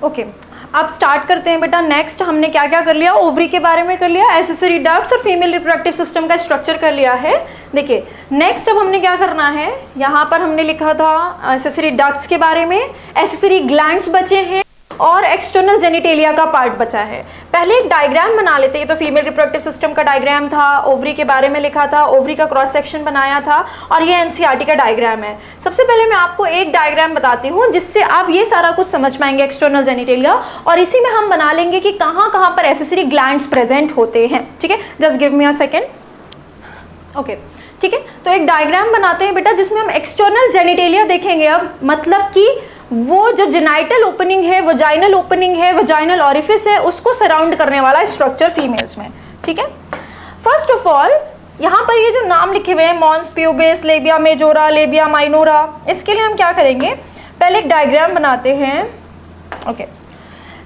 Okay, अब start करते हैं बेटा। नेक्स्ट हमने क्या क्या कर लिया, ओवरी के बारे में कर लिया, एसेसरी डक्ट्स और फीमेल रिप्रोडक्टिव सिस्टम का स्ट्रक्चर कर लिया है। देखिए नेक्स्ट अब हमने क्या करना है, यहाँ पर हमने लिखा था एसेसरी डक्ट्स के बारे में, एसेसरी ग्लैंड्स बचे हैं और एक्सटर्नल जेनिटेलिया का पार्ट बचा है। पहले एक डायग्राम बना लेते हैं। तो फीमेल रिप्रोडक्टिव सिस्टम का डायग्राम था, ओवरी के बारे में लिखा था, ओवरी का क्रॉस सेक्शन बनाया था और ये एनसीईआरटी का डायग्राम है। सबसे पहले मैं आपको एक डायग्राम बताती हूँ जिससे आप ये सारा कुछ समझ पाएंगे एक्सटर्नल जेनिटेलिया, और इसी में हम बना लेंगे कि कहाँ कहाँ पर एसेसरी ग्लैंड्स प्रेजेंट होते हैं। ठीक है, just give me a second. Okay ठीक है, तो एक डायग्राम बनाते हैं बेटा जिसमें हम एक्सटर्नल जेनिटेलिया देखेंगे। अब मतलब कि वो जो जेनाइटल ओपनिंग है, वजाइनल ओपनिंग है, वजाइनल ऑरिफिस है, उसको सराउंड करने वाला स्ट्रक्चर फीमेल्स में। ठीक है, फर्स्ट ऑफ ऑल यहाँ पर ये जो नाम लिखे हुए हैं mons pubis, labia majora, labia minora, इसके लिए हम क्या करेंगे, पहले एक डायग्राम बनाते हैं। ओके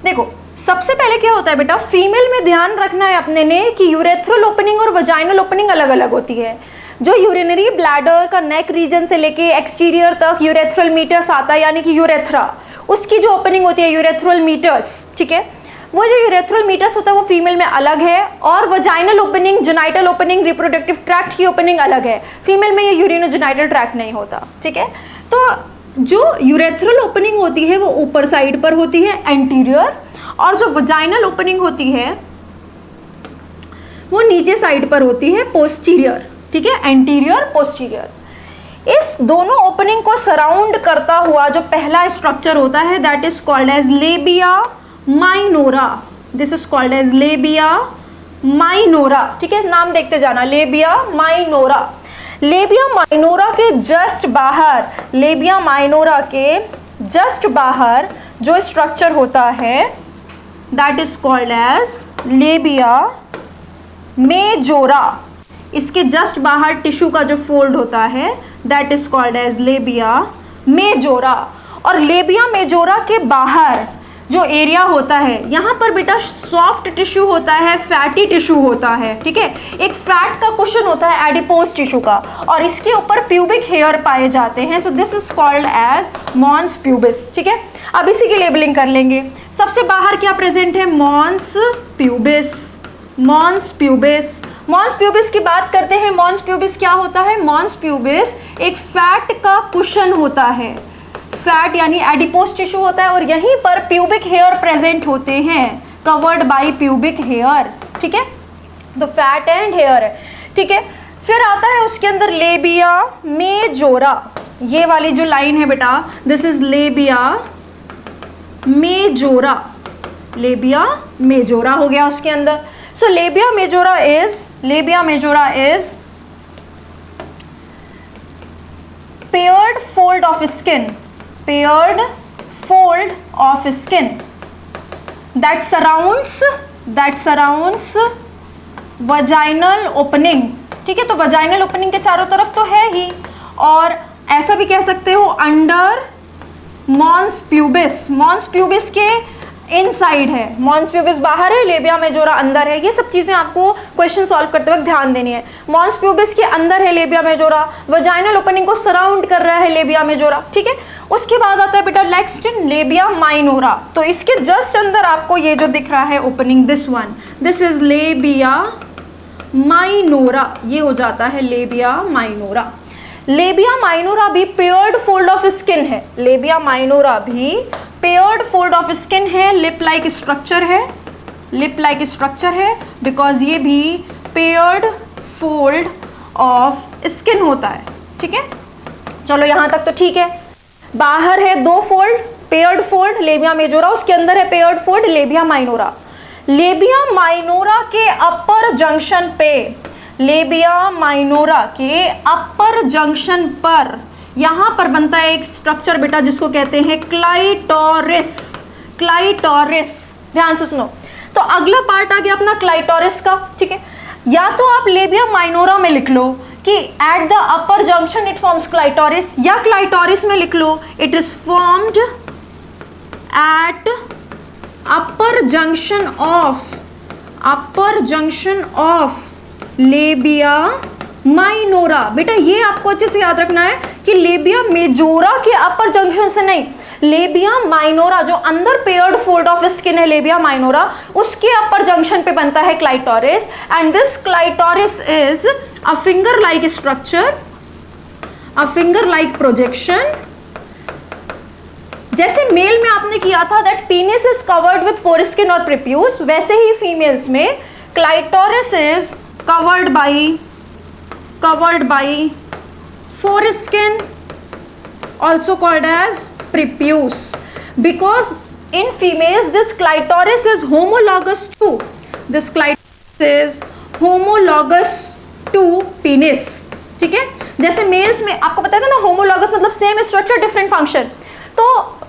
देखो सबसे पहले क्या होता है बेटा, फीमेल में ध्यान रखना है अपने ने कि यूरेथ्रल ओपनिंग और वजाइनल ओपनिंग अलग अलग होती है। जो यूरिनरी ब्लैडर का नेक रीजन से लेके एक्सटीरियर तक यूरेथ्रल मीटर्स आता है, यानी कि यूरेथ्रा, उसकी जो ओपनिंग होती है यूरेथ्रल मीटर्स, ठीक है, वो जो यूरेथ्रल मीटर्स होता है वो फीमेल में अलग है, और vaginal opening, genital opening, reproductive tract की ओपनिंग अलग है। फीमेल में ये यूरिनोजेनाइटल ट्रैक्ट नहीं होता। ठीक है, तो जो यूरेथ्रल ओपनिंग होती है वो ऊपर साइड पर होती है एंटीरियर, और जो वजाइनल ओपनिंग होती है वो नीचे साइड पर होती है पोस्टीरियर। ठीक है, एंटीरियर पोस्टीरियर। इस दोनों ओपनिंग को सराउंड करता हुआ जो पहला स्ट्रक्चर होता है that is called as labia minora. This is called as labia minora. ठीक है, नाम देखते जाना, लेबिया माइनोरा। लेबिया माइनोरा के जस्ट बाहर, लेबिया माइनोरा के जस्ट बाहर जो स्ट्रक्चर होता है that is called as labia majora. इसके जस्ट बाहर टिश्यू का जो फोल्ड होता है that is called as labia majora. और लेबिया मेजोरा के बाहर जो एरिया होता है, यहाँ पर बेटा सॉफ्ट टिश्यू होता है, फैटी टिश्यू होता है। ठीक है, एक फैट का कुशन होता है एडिपोज टिश्यू का, और इसके ऊपर प्यूबिक हेयर पाए जाते हैं। So this is called as mons pubis. ठीक है, अब इसी की लेबलिंग कर लेंगे। सबसे बाहर क्या प्रेजेंट है, mons pubis. Mons pubis, mons pubis की बात करते हैं। मॉन्स प्यूबिस क्या होता है, मॉन्स प्यूबिस एक फैट का कुशन होता है। फैट यानी एडिपोज टिश्यू होता है, और यहीं पर प्यूबिक हेयर प्रेजेंट होते हैं, कवर्ड बाय प्यूबिक हेयर। ठीक है, तो फैट एंड हेयर है। ठीक है, फिर आता है उसके अंदर लेबिया मेजोरा। ये वाली जो लाइन है बेटा, this is labia majora. Labia majora हो गया उसके अंदर। So labia majora is paired fold of skin, paired fold of skin that surrounds vaginal opening। ठीक है, तो vaginal opening के चारों तरफ तो है ही, और ऐसा भी कह सकते हो under mons pubis. Mons pubis के इनसाइड है, मॉन्स प्यूबिस बाहर है, लेबिया मेजोरा अंदर है। ये सब चीजें आपको क्वेश्चन सॉल्व करते वक्त ध्यान देनी है। मॉन्स प्यूबिस के अंदर है लेबिया मेजोरा, वजाइनल ओपनिंग को सराउंड कर रहा है लेबिया मेजोरा। ठीक है, उसके बाद आता है बेटा नेक्स्ट लेबिया माइनोरा। तो इसके जस्ट अंदर आपको ये जो दिख रहा है opening, this one, this is labia minora. ये हो जाता है लेबिया माइनोरा। लेबिया माइनोरा भी पेयर्ड फोल्ड ऑफ स्किन है। लेबिया माइनोरा भी पेयर्ड फोल्ड ऑफ स्किन है, लिप लाइक स्ट्रक्चर है, लिप लाइक स्ट्रक्चर है, बिकॉज ये भी पेयर्ड फोल्ड ऑफ स्किन होता है। ठीक है, चलो यहाँ तक तो ठीक है। बाहर है दो fold, paired fold labia majora, उसके अंदर है paired fold लेबिया minora. Labia minora के अपर जंक्शन पे, लेबिया माइनोरा के अपर जंक्शन पर यहाँ पर बनता है एक स्ट्रक्चर बेटा जिसको कहते हैं क्लाइटोरिस। क्लाइटोरिस, ध्यान से सुनो। तो अगला पार्ट आ गया अपना क्लाइटोरिस का। ठीक है, या तो आप लेबिया माइनोरा में लिख लो कि at the upper junction it forms clitoris, या क्लाइटोरिस में लिख लो it is formed at upper junction of labia minora. बेटा ये आपको अच्छे से याद रखना है कि लेबिया मेजोरा के अपर जंक्शन से नहीं, लेबिया माइनोरा, जो अंदर पेयर्ड फोल्ड ऑफ स्किन है लेबिया माइनोरा, उसके अपर जंक्शन पे बनता है clitoris, and this clitoris is a finger like structure, a finger like projection. जैसे मेल में आपने किया था that penis is covered with foreskin और प्रिप्यूस, वैसे ही फीमेल्स में clitoris is covered by foreskin, also called as prepuce, because in females this clitoris is homologous to penis, ठीक है। जैसे मेल्स में आपको पता था ना, होमोलॉगस मतलब सेम स्ट्रक्चर डिफरेंट फंक्शन, तो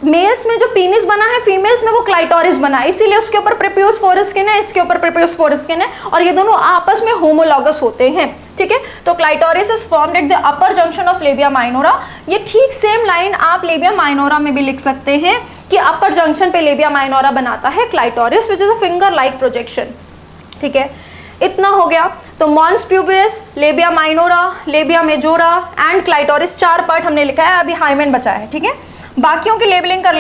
मेल्स में जो पीनिस बना है, फीमेल्स में वो क्लाइटोरिस बना है, इसीलिए उसके ऊपर प्रिप्यूस फोरस्किन है, इसके ऊपर प्रिप्यूस फोरस्किन है, और ये दोनों आपस में होमोलॉगस होते हैं, ठीक है। तो clitoris is formed eight the upper junction of labia minora. ये ठीक सेम लाइन आप लेबिया माइनोरा में भी लिख सकते हैं कि अपर जंक्शन पे लेबिया माइनोरा बनाता है clitoris, which is a finger like projection, ठीक है। इतना हो गया। तो mons pubis, labia minora, labia majora and clitoris, 4 part हमने लिखा है, अभी हाइमेन बचा है, ठीक है। बाकियों की लेबलिंग कर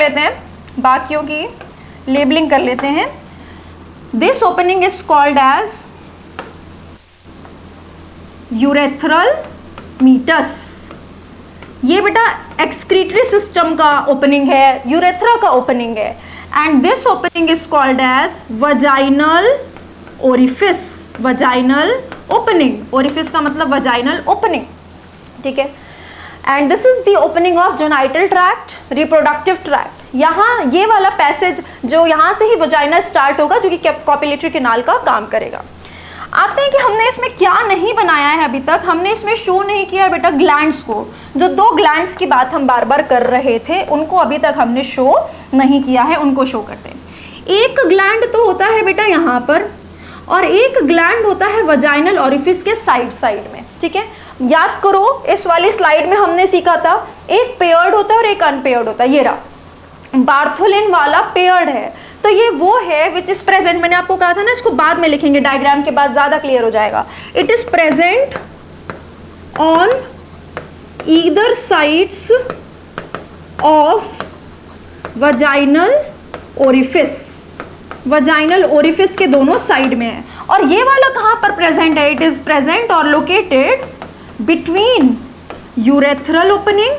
लेते हैं, this opening is called as urethral meatus. ये बेटा एक्सक्रीटरी सिस्टम का ओपनिंग है, यूरेथ्रा का ओपनिंग है, and this opening is called as vaginal orifice. Vaginal opening, orifice का मतलब वजाइनल ओपनिंग, ठीक है। And this is the opening of genital tract, reproductive tract. यहाँ ये वाला पैसेज जो यहाँ से ही वजाइना स्टार्ट होगा, जो कि कॉपुलेटरी कैनाल का काम करेगा। आते हैं कि हमने इसमें क्या नहीं बनाया है अभी तक, हमने इसमें शो नहीं किया है बेटा ग्लैंड्स को। जो 2 ग्लैंड्स की बात हम बार बार कर रहे थे, उनको अभी तक हमने शो नहीं किया है, उनको शो करते हैं। एक ग्लैंड तो होता है बेटा यहाँ पर, और एक ग्लैंड होता है वजाइनल ओरिफिस के साइड में, ठीक है। याद करो, इस वाली स्लाइड में हमने सीखा था एक पेयर्ड होता है और एक अनपेयर्ड होता है। ये रहा बार्थोलिन वाला पेयर्ड है, तो ये वो है विच इज प्रेजेंट। मैंने आपको कहा था ना, इसको बाद में लिखेंगे, डायग्राम के बाद ज्यादा क्लियर हो जाएगा। It is present on either sides of vaginal orifice, vaginal orifice के दोनों साइड में है। और ये वाला कहाँ पर प्रेजेंट है? इट इज प्रेजेंट और located between urethral opening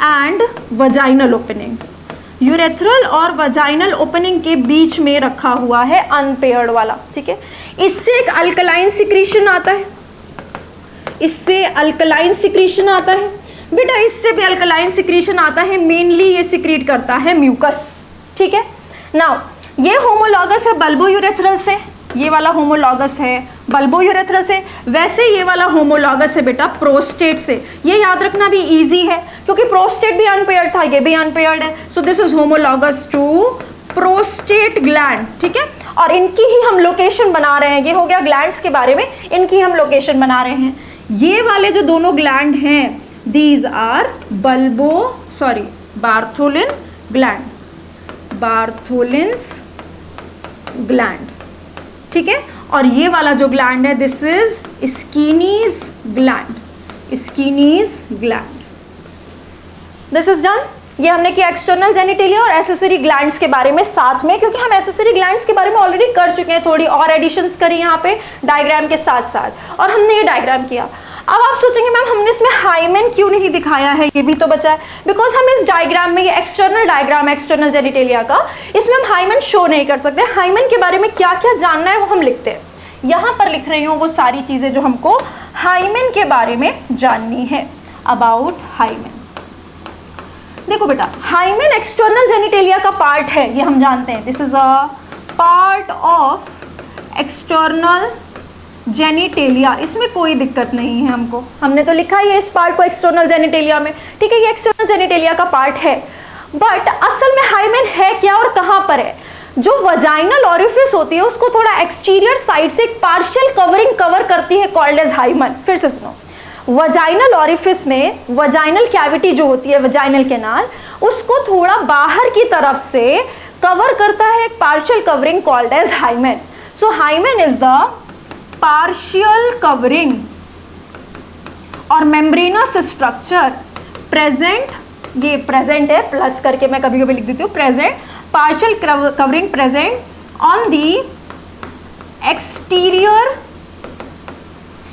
and vaginal opening. Urethral और वजाइनल ओपनिंग के बीच में रखा हुआ है अनपेयर्ड वाला, ठीक है। इससे एक अल्कलाइन सिक्रीशन आता है, इससे अल्कलाइन सिक्रीशन आता है बेटा, इससे भी अल्कलाइन सिक्रीशन आता है। मेनली ये सिक्रीट करता है म्यूकस, ठीक है। नाउ ये होमोलॉगस है बल्बोयूरेथ्रल से, ये वाला होमोलॉगस है बल्बोयूरेथ्रल से, वैसे ये वाला होमोलॉगस है बेटा प्रोस्टेट से। ये याद रखना भी इजी है क्योंकि प्रोस्टेट भी अनपेयर्ड था, ये भी अनपेयर्ड है। So this is homologous to prostate gland, ठीक है। और इनकी ही हम लोकेशन बना रहे हैं, ये हो गया ग्लैंड्स के बारे में, इनकी हम लोकेशन बना रहे हैं। ये वाले जो दोनों ग्लैंड हैं, these are Bartholin gland, Bartholin's gland, ठीक है। और ये वाला जो ग्लैंड है, this is Skene's gland, Skene's gland. This is done. ये हमने किया एक्सटर्नल जेनिटेलिया और एसेसरी ग्लैंड्स के बारे में साथ में, क्योंकि हम एसेसरी ग्लैंड्स के बारे में ऑलरेडी कर चुके हैं, थोड़ी और एडिशंस करी यहाँ पे डायग्राम के साथ साथ, और हमने ये डायग्राम किया। अब आप सोचेंगे मैम हमने इसमें हाइमेन क्यों नहीं दिखाया है, ये भी तो बचा है। बिकॉज हम इस डायग्राम में, ये एक्सटर्नल डायग्राम है एक्सटर्नल जेनिटेलिया का, इसमें हम हाइमेन शो नहीं कर सकते। हाइमेन के बारे में क्या क्या जानना है वो हम लिखते हैं, यहाँ पर लिख रही हूँ वो सारी चीजें जो हमको हाइमेन के बारे में जाननी है। अबाउट हाइमेन, देखो बेटा, हाइमेन एक्सटर्नल जेनिटेलिया का पार्ट है, ये हम जानते हैं। This is a part of external genitalia, इसमें कोई दिक्कत नहीं है हमको, हमने तो लिखा ही है इस पार्ट को एक्सटर्नल जेनिटेलिया में, ठीक है। ये एक्सटर्नल जेनिटेलिया का पार्ट है, बट असल में हाइमेन है क्या और कहाँ पर है? जो वजाइनल ओरिफिस होती है उसको थोड़ा एक्सटीरियर साइड से एक पार्शियल कवरिंग कवर करती है, कॉल्ड एज हाइमेन। फिर से सुनो, वजाइनल ओरिफिस में वजाइनल कैविटी जो होती है, वजाइनल कैनाल, उसको थोड़ा बाहर की तरफ से कवर करता है एक partial covering called as hymen. So hymen is the partial covering or membranous structure present ये प्रेजेंट है, प्लस करके मैं कभी कभी लिख देती हूँ present, partial covering present on the exterior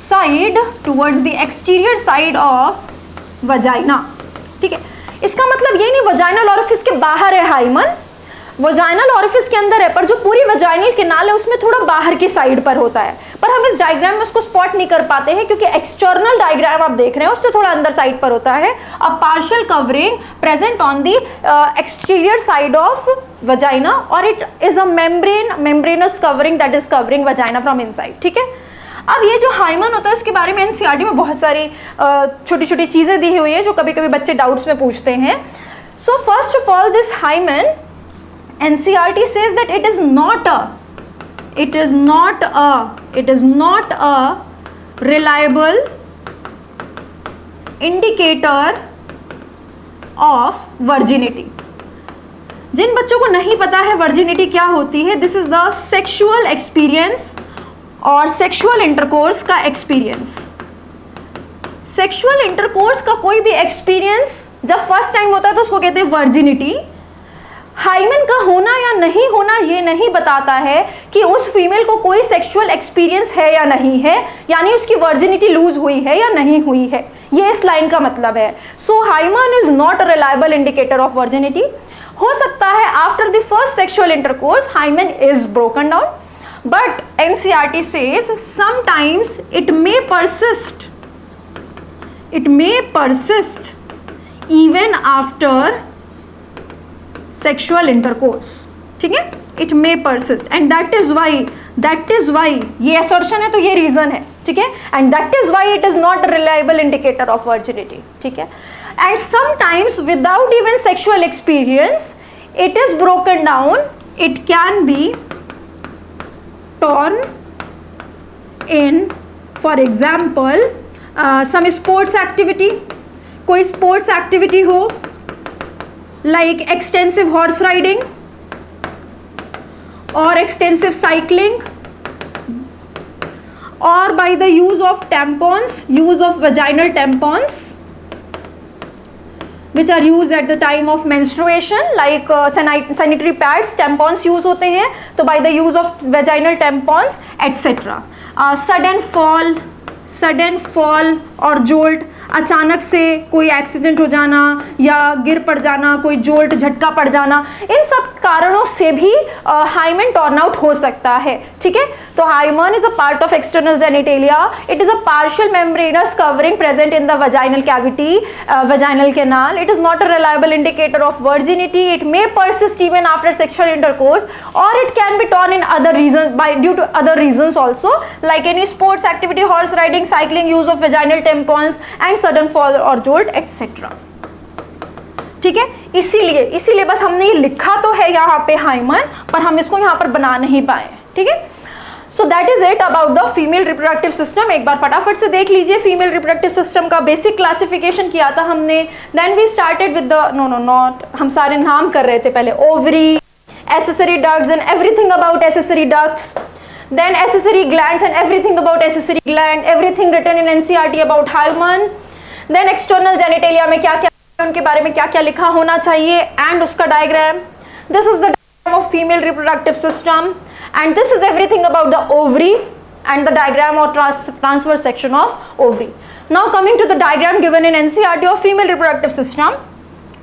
side, towards the exterior side of vagina. ठीक है, इसका मतलब ये नहीं वजाइनल ऑरिफिस के बाहर है हाइमन, वजाइनल ऑरिफिस के अंदर है, पर जो पूरी वजाइनल कैनाल है उसमें थोड़ा बाहर की साइड पर होता है, पर हम इस डायग्राम में उसको स्पॉट नहीं कर पाते हैं क्योंकि एक्सटर्नल डायग्राम आप देख रहे हैं उससे थोड़ा अंदर साइड पर होता है। A partial covering present on the exterior side of vagina और it is a membranous covering that is covering vagina from inside. ठीक है, अब ये जो हाइमन होता है इसके बारे में एनसीईआरटी में बहुत सारी छोटी छोटी चीजें दी हुई हैं जो कभी कभी बच्चे डाउट्स में पूछते हैं। So first of all this hymen, NCERT says that it is not a reliable indicator of virginity। जिन बच्चों को नहीं पता है वर्जिनिटी क्या होती है, this is the sexual experience और सेक्सुअल इंटरकोर्स का एक्सपीरियंस। सेक्सुअल इंटरकोर्स का कोई भी एक्सपीरियंस जब फर्स्ट टाइम होता है तो उसको कहते हैं वर्जिनिटी। हाइमन का होना या नहीं होना ये नहीं बताता है कि उस फीमेल को कोई सेक्सुअल एक्सपीरियंस है या नहीं है, यानी उसकी वर्जिनिटी लूज हुई है या नहीं हुई है, ये इस लाइन का मतलब है। So hymen is not a reliable indicator of virginity. हो सकता है after the first sexual intercourse hymen is broken down, but NCERT says sometimes it may persist even after sexual intercourse। ठीक है, it may persist and that is why ये assertion है तो ये reason है। ठीक है, and that is why it is not a reliable indicator of virginity। ठीक है, and sometimes without even sexual experience it is broken down, it can be torn in, for example some sports activity, कोई sports activity हो like extensive horse riding or extensive cycling, or by the use of tampons, use of vaginal tampons which are used at the time of menstruation like sanitary pads, tampons use होते हैं तो by the use of vaginal tampons etc। sudden fall और jolt, अचानक से कोई accident हो जाना या गिर पड़ जाना, कोई जोल्ट झटका पड़ जाना, इन सब कारणों से भी हाइमन टर्न आउट हो सकता है। ठीक है, तो hymen is a part of external genitalia, it is a partial membranous covering present in the vaginal cavity, vaginal canal. It is not a reliable indicator of virginity, it may persist even after sexual intercourse और it can be torn in other reason by due to other reasons also like any sports activity, horse riding, cycling, use of vaginal tampons and sudden fall और jolt etcetera. ठीक है, इसीलिए बस हमने ये लिखा तो है यहाँ पे हाइमन, पर हम इसको यहाँ पर बना नहीं पाए। ठीक है, so that is it about the female reproductive system. एक बार फटाफट से देख लीजिए, फीमेल रिप्रोडक्टिव सिस्टम का बेसिक क्लासिफिकेशन किया था हमने, then we started with the हम सारे नाम कर रहे थे पहले, ovary, accessory ducts and everything about accessory ducts, then accessory glands and everything about accessory gland, everything written in NCERT about hymen, then external genitalia में क्या क्या उनके बारे में क्या क्या लिखा होना चाहिए एंड उसका diagram. This is the diagram of female reproductive system and this is everything about the ovary and the diagram or transverse section of ovary. Now coming to the diagram given in NCERT of female reproductive system,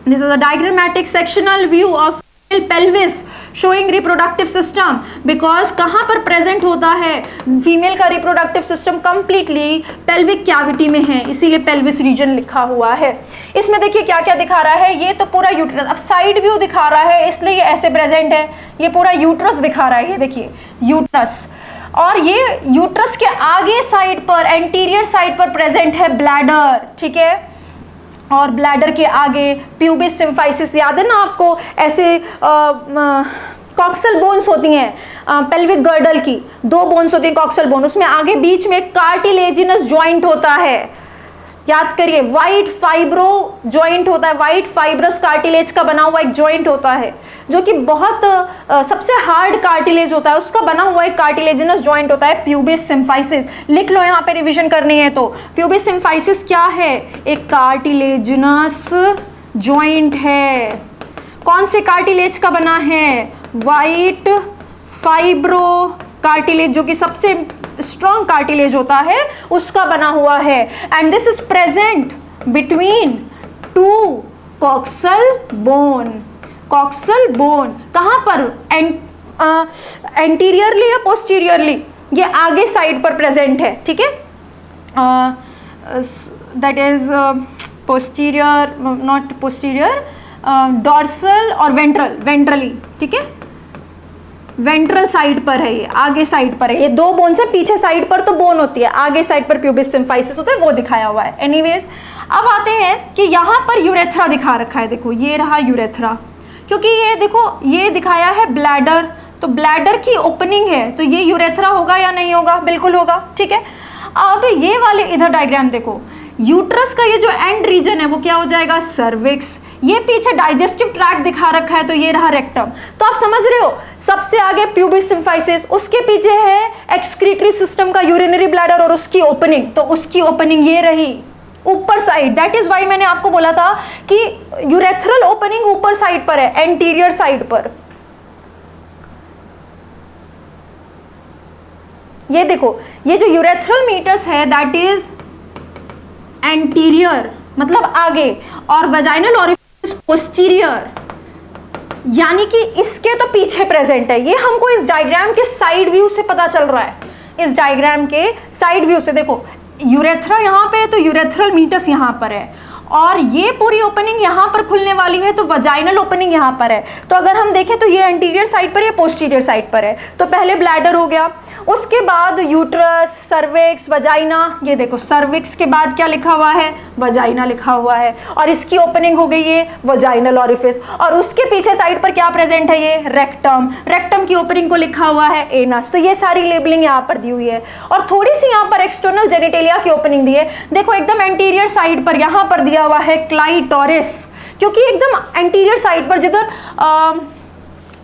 this is a diagrammatic sectional view of pelvis showing reproductive system because कहाँ पर present होता है female का reproductive system completely pelvic cavity में है, इसीलिए pelvis region लिखा हुआ है। इसमें देखिए क्या क्या दिखा रहा है, ये तो पूरा यूट्रस, अब साइड व्यू दिखा रहा है इसलिए ये ऐसे प्रेजेंट है, ये पूरा यूट्रस दिखा रहा है, ये देखिए यूट्रस, और ये यूट्रस के आगे साइड पर एंटीरियर साइड पर प्रेजेंट है ब्लैडर। ठीक है, और ब्लैडर के आगे प्यूबिस सिम्फाइसिस, याद है ना आपको, ऐसे कॉक्सल बोन्स होती हैं पेल्विक गर्डल की, दो बोन्स होती हैं कॉक्सल बोन, उसमें आगे बीच में कार्टिलेजिनस जॉइंट होता है, याद करिए, वाइट फाइब्रो जॉइंट होता है, वाइट फाइब्रस कार्टिलेज का बना हुआ एक जॉइंट होता है जो कि बहुत सबसे हार्ड कार्टिलेज होता है, उसका बना हुआ एक कार्टिलेजिनस जॉइंट होता है प्यूबिस सिम्फाइसिस। लिख लो यहाँ पे रिवीजन करनी है तो, प्यूबिस सिम्फाइसिस क्या है, एक कार्टिलेजिनस जॉइंट है, कौन से कार्टिलेज का बना है, वाइट फाइब्रो कार्टिलेज, जो कि सबसे स्ट्रॉन्ग कार्टिलेज होता है उसका बना हुआ है। And this is present between two coxal bone. Coxal bone कहाँ पर, एंटीरियरली या पोस्टीरियरली, ये आगे साइड पर प्रेजेंट है, ठीक है, that is posterior, not posterior, dorsal और वेंट्रल, वेंट्रली, ठीक है, वेंट्रल साइड पर है, ये आगे साइड पर है। ये दो बोन से पीछे साइड पर तो बोन होती है, आगे साइड पर प्यूबिस सिम्फाइसिस होता है, वो दिखाया हुआ है। एनीवेज, अब आते हैं कि यहाँ पर यूरेथ्रा दिखा रखा है, देखो ये रहा यूरेथ्रा, क्योंकि ये देखो ये दिखाया है ब्लैडर, तो ब्लैडर की ओपनिंग है, तो ये यूरेथ्रा होगा या नहीं होगा, बिल्कुल होगा, ठीक है। अब ये वाले इधर डायग्राम देखो, यूट्रस का ये जो एंड रीजन है वो क्या हो जाएगा, सर्विक्स, ये पीछे डाइजेस्टिव ट्रैक्ट दिखा रखा है तो ये रहा रेक्टम। तो आप समझ रहे हो, सबसे आगे प्यूबिस सिम्फाइसिस, उसके पीछे है एक्सक्रीटरी सिस्टम का यूरिनरी ब्लैडर और उसकी ओपनिंग, तो उसकी ओपनिंग ये रही ऊपर साइड। दैट इज वाई मैंने आपको बोला था कि यूरेथ्रल ओपनिंग ऊपर साइड पर है, एंटीरियर साइड पर। ये देखो, ये जो यूरेथ्रल मीटस है दैट इज एंटीरियर, मतलब आगे, और वजाइनल ओरिफिस पोस्टीरियर, यानी कि इसके तो पीछे प्रेजेंट है। ये हमको इस डायग्राम के साइड व्यू से पता चल रहा है, इस डायग्राम के साइड व्यू से। देखो यूरेथ्रा यहाँ पे है तो यूरेथ्रल मीटस यहाँ पर है, और ये पूरी ओपनिंग यहाँ पर खुलने वाली है तो वजाइनल ओपनिंग यहाँ पर है। तो अगर हम देखें तो ये एंटीरियर साइड पर, ये पोस्टीरियर साइड पर है। तो पहले ब्लैडर हो गया, उसके बाद यूट्रस, सर्विक्स, वजाइना। ये देखो सर्विक्स के बाद क्या लिखा हुआ है, वजाइना लिखा हुआ है, और इसकी ओपनिंग हो गई है वजाइनल ओरिफिस, और उसके पीछे साइड पर क्या प्रेजेंट है, ये रेक्टम। रेक्टम की ओपनिंग को लिखा हुआ है एनस। तो ये सारी लेबलिंग यहाँ पर दी हुई है, और थोड़ी सी यहाँ पर एक्सटर्नल जेनिटेलिया की ओपनिंग दी है। देखो एकदम एंटीरियर साइड पर यहाँ पर दिया हुआ है क्लाइटोरिस, क्योंकि एकदम एंटीरियर साइड पर जिधर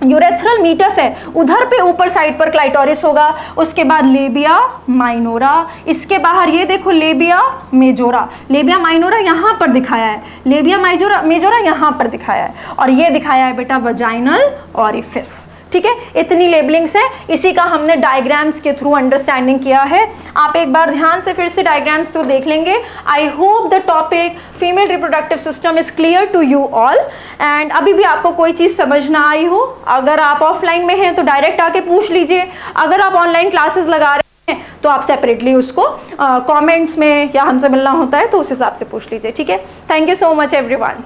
यूरेथ्रल मीटस है उधर पे ऊपर साइड पर क्लाइटोरिस होगा। उसके बाद लेबिया माइनोरा, इसके बाहर ये देखो लेबिया मेजोरा। लेबिया माइनोरा यहाँ पर दिखाया है, लेबिया मेजोरा यहाँ पर दिखाया है, और ये दिखाया है बेटा वजाइनल ओरिफिस। ठीक है, इतनी लेबलिंग्स है, इसी का हमने डायग्राम्स के थ्रू अंडरस्टैंडिंग किया है। आप एक बार ध्यान से फिर से डायग्राम्स तो देख लेंगे। I hope the topic female reproductive system is clear to you all. And अभी भी आपको कोई चीज़ समझ ना आई हो, अगर आप ऑफलाइन में हैं तो डायरेक्ट आके पूछ लीजिए, अगर आप ऑनलाइन क्लासेस लगा रहे हैं तो आप सेपरेटली उसको कमेंट्स में या हमसे मिलना होता है तो उस हिसाब से पूछ लीजिए। ठीक है, thank you so much everyone.